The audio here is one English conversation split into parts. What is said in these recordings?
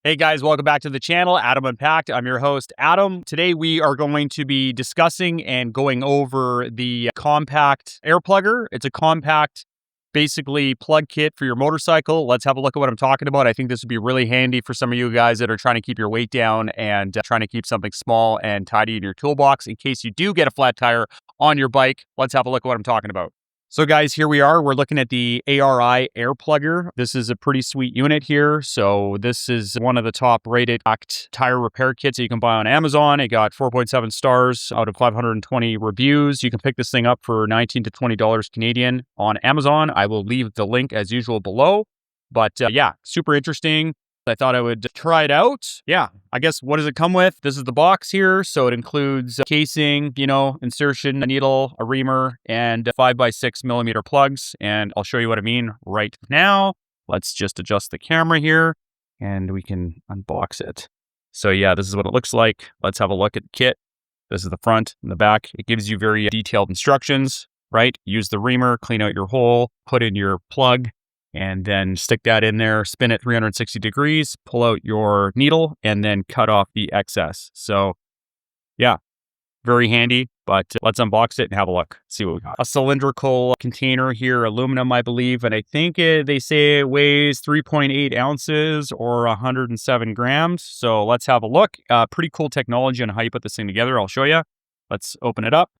Hey guys, welcome back to the channel, Adam Unpacked. I'm your host, Adam. Today we are going to be discussing and going over the compact air plugger. It's a compact, basically plug kit for your motorcycle. Let's have a look at what I'm talking about. I think this would be really handy for some of you guys that are trying to keep your weight down and trying to keep something small and tidy in your toolbox in case you do get a flat tire on your bike. Let's have a look at what I'm talking about. So guys, here we are. We're looking at the ARI air plugger. This is a pretty sweet unit here. So this is one of the top rated tire repair kits that you can buy on Amazon. It got 4.7 stars out of 520 reviews. You can pick this thing up for $19 to $20 Canadian on Amazon. I will leave the link as usual below. But yeah, super interesting. I thought I would try it out. Yeah, I guess what does it come with? This is the box here. So it includes casing, insertion, a needle, a reamer, and 5x6 millimeter plugs. And I'll show you what I mean right now. Let's just adjust the camera here and we can unbox it. So yeah, this is what it looks like. Let's have a look at the kit. This is the front and the back. It gives you very detailed instructions, right? Use the reamer, clean out your hole, put in your plug, and then stick that in there, spin it 360 degrees, pull out your needle, and then cut off the excess. So yeah, very handy, but let's unbox it and have a look, see what we got. A cylindrical container here, aluminum, I believe, and I think they say it weighs 3.8 ounces or 107 grams. So let's have a look. Pretty cool technology on how you put this thing together. I'll show you. Let's open it up.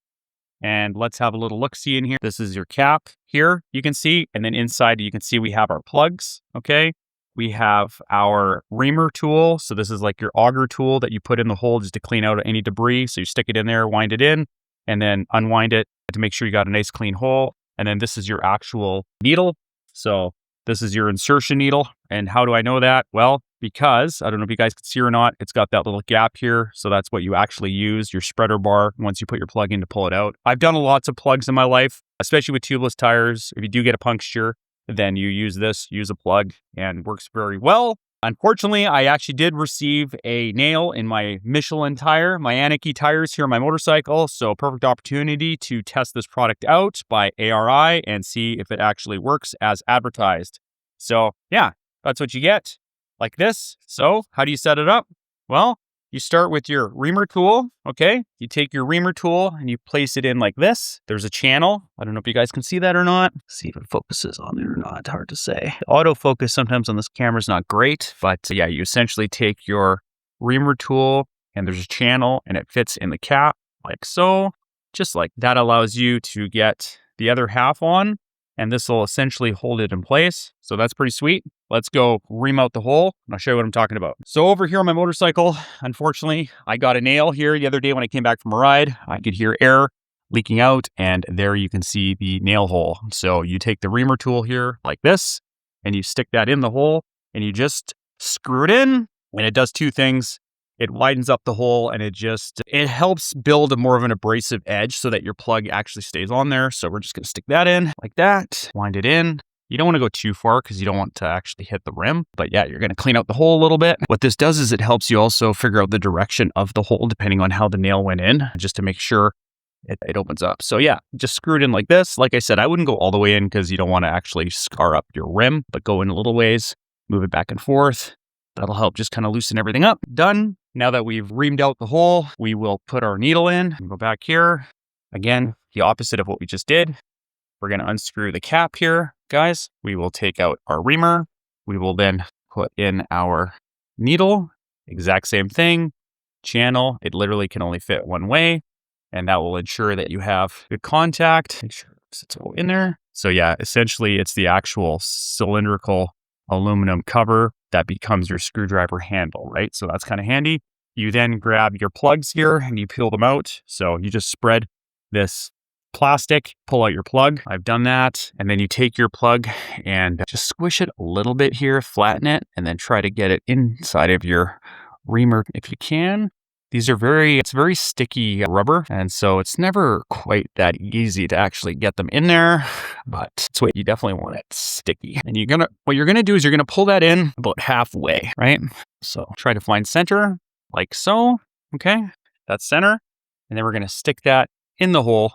And let's have a little look-see in here. This is your cap here, you can see. And then inside, you can see we have our plugs, okay? We have our reamer tool. So this is like your auger tool that you put in the hole just to clean out any debris. So you stick it in there, wind it in, and then unwind it to make sure you got a nice clean hole. And then this is your actual needle. So this is your insertion needle. And how do I know that? Well, because I don't know if you guys can see or not, it's got that little gap here. So that's what you actually use, your spreader bar, once you put your plug in to pull it out. I've done lots of plugs in my life, especially with tubeless tires. If you do get a puncture, then you use a plug, and works very well. Unfortunately, I actually did receive a nail in my Michelin tire, my Anarchy tires here on my motorcycle. So perfect opportunity to test this product out by ARI and see if it actually works as advertised. So yeah, that's what you get. Like this. So how do you set it up? Well, you start with your reamer tool, okay? You take your reamer tool and you place it in like this. There's a channel. I don't know if you guys can see that or not. See if it focuses on there or not. Hard to say. Autofocus sometimes on this camera is not great, but yeah, you essentially take your reamer tool and there's a channel and it fits in the cap like so. Just like that allows you to get the other half on, and this will essentially hold it in place. So that's pretty sweet. Let's go ream out the hole and I'll show you what I'm talking about. So over here on my motorcycle, unfortunately, I got a nail here the other day when I came back from a ride. I could hear air leaking out, and there you can see the nail hole. So you take the reamer tool here like this and you stick that in the hole and you just screw it in, and it does two things. It widens up the hole and it helps build a more of an abrasive edge so that your plug actually stays on there. So we're just going to stick that in like that, wind it in. You don't want to go too far because you don't want to actually hit the rim. But yeah, you're going to clean out the hole a little bit. What this does is it helps you also figure out the direction of the hole depending on how the nail went in, just to make sure it opens up. So yeah, just screw it in like this. Like I said, I wouldn't go all the way in because you don't want to actually scar up your rim, but go in a little ways, move it back and forth. That'll help just kind of loosen everything up. Done. Now that we've reamed out the hole, we will put our needle in and go back here. Again, the opposite of what we just did. We're going to unscrew the cap here, guys. We will take out our reamer. We will then put in our needle. Exact same thing. Channel. It literally can only fit one way, and that will ensure that you have good contact. Make sure it sits in there. So yeah, essentially it's the actual cylindrical aluminum cover that becomes your screwdriver handle, right? So that's kind of handy. You then grab your plugs here and you peel them out. So you just spread this plastic, pull out your plug. I've done that. And then you take your plug and just squish it a little bit here, flatten it, and then try to get it inside of your reamer if you can. It's very sticky rubber, and so it's never quite that easy to actually get them in there, but it's what you definitely want it sticky. And what you're gonna do is you're gonna pull that in about halfway, right? So try to find center, like so, okay? That's center. And then we're gonna stick that in the hole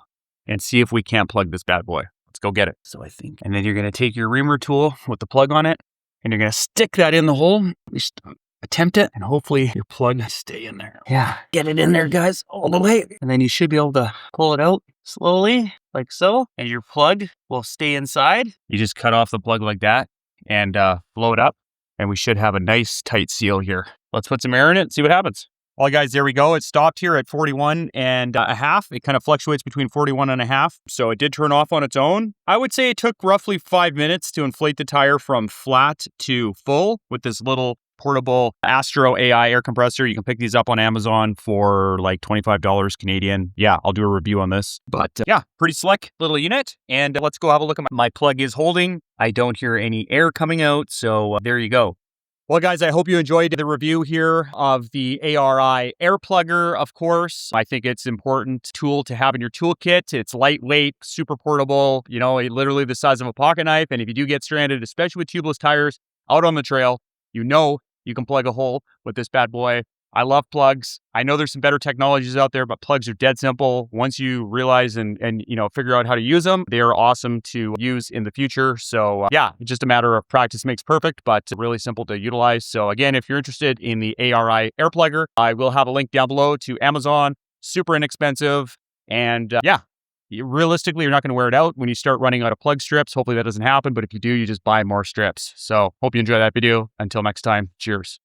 and see if we can't plug this bad boy. Let's go get it. So I think, and then you're gonna take your reamer tool with the plug on it, and you're gonna stick that in the hole. attempt it and hopefully your plug stay in there. Yeah, get it in there, guys, all the way. And then you should be able to pull it out slowly, like so, and your plug will stay inside. You just cut off the plug like that and blow it up, and we should have a nice tight seal here. Let's put some air in it and see what happens. Well, guys, there we go. It stopped here at 41 and a half. It kind of fluctuates between 41 and a half. So it did turn off on its own. I would say it took roughly 5 minutes to inflate the tire from flat to full with this little portable Astro AI air compressor. You can pick these up on Amazon for like $25 Canadian. Yeah, I'll do a review on this. But yeah, pretty slick little unit. And let's go have a look at my plug is holding. I don't hear any air coming out. So there you go. Well, guys, I hope you enjoyed the review here of the ARI air plugger, of course. I think it's an important tool to have in your toolkit. It's lightweight, super portable, you know, literally the size of a pocket knife. And if you do get stranded, especially with tubeless tires out on the trail, you know you can plug a hole with this bad boy. I love plugs. I know there's some better technologies out there, but plugs are dead simple. Once you realize and you know, figure out how to use them, they are awesome to use in the future. So yeah, it's just a matter of practice makes perfect, but really simple to utilize. So again, if you're interested in the ARI air plugger, I will have a link down below to Amazon. Super inexpensive. And yeah, realistically, you're not going to wear it out when you start running out of plug strips. Hopefully that doesn't happen. But if you do, you just buy more strips. So hope you enjoy that video. Until next time, cheers.